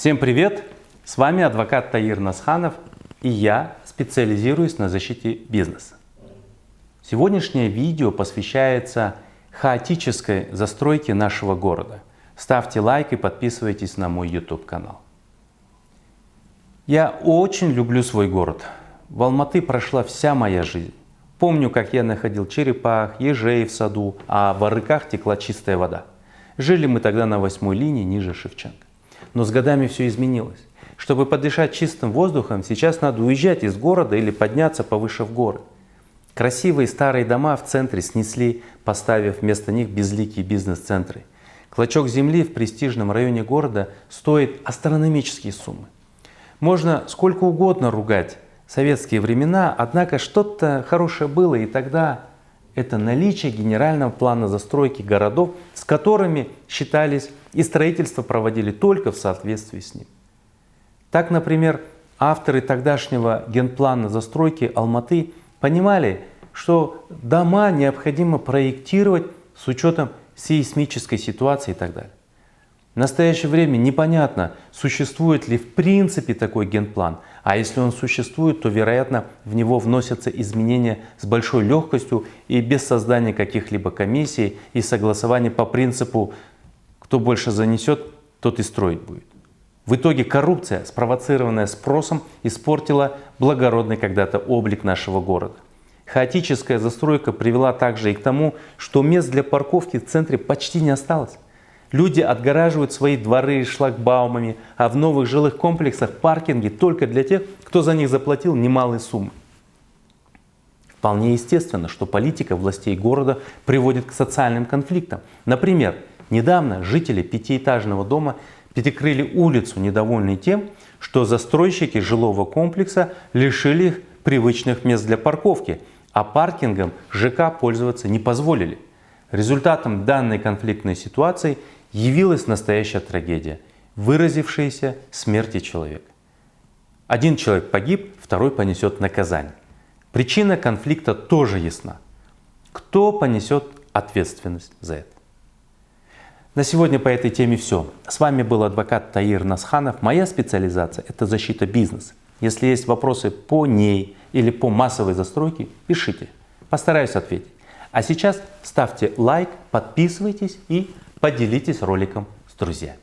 Всем привет! С вами адвокат Таир Насханов, и я специализируюсь на защите бизнеса. Сегодняшнее видео посвящается хаотической застройке нашего города. Ставьте лайк и подписывайтесь на мой YouTube канал. Я очень люблю свой город. В Алматы прошла вся моя жизнь. Помню, как я находил черепах, ежей в саду, а в арыках текла чистая вода. Жили мы тогда на 8-й линии ниже Шевченко. Но с годами все изменилось. Чтобы подышать чистым воздухом, сейчас надо уезжать из города или подняться повыше в горы. Красивые старые дома в центре снесли, поставив вместо них безликие бизнес-центры. Клочок земли в престижном районе города стоит астрономические суммы. Можно сколько угодно ругать советские времена, однако что-то хорошее было и тогда. Это наличие генерального плана застройки городов, с которыми считались и строительство проводили только в соответствии с ним. Так, например, авторы тогдашнего генплана застройки Алматы понимали, что дома необходимо проектировать с учетом сейсмической ситуации и так далее. В настоящее время непонятно, существует ли в принципе такой генплан, а если он существует, то, вероятно, в него вносятся изменения с большой легкостью и без создания каких-либо комиссий и согласования по принципу «кто больше занесет, тот и строить будет». В итоге коррупция, спровоцированная спросом, испортила благородный когда-то облик нашего города. Хаотическая застройка привела также и к тому, что мест для парковки в центре почти не осталось. Люди отгораживают свои дворы шлагбаумами, а в новых жилых комплексах паркинги только для тех, кто за них заплатил немалые суммы. Вполне естественно, что политика властей города приводит к социальным конфликтам. Например, недавно жители пятиэтажного дома перекрыли улицу, недовольные тем, что застройщики жилого комплекса лишили их привычных мест для парковки, а паркингом ЖК пользоваться не позволили. Результатом данной конфликтной ситуации явилась настоящая трагедия, выразившаяся в смерти человека. Один человек погиб, второй понесет наказание. Причина конфликта тоже ясна. Кто понесет ответственность за это? На сегодня по этой теме все. С вами был адвокат Таир Насханов. Моя специализация – это защита бизнеса. Если есть вопросы по ней или по массовой застройке, пишите. Постараюсь ответить. А сейчас ставьте лайк, подписывайтесь и поделитесь роликом с друзьями.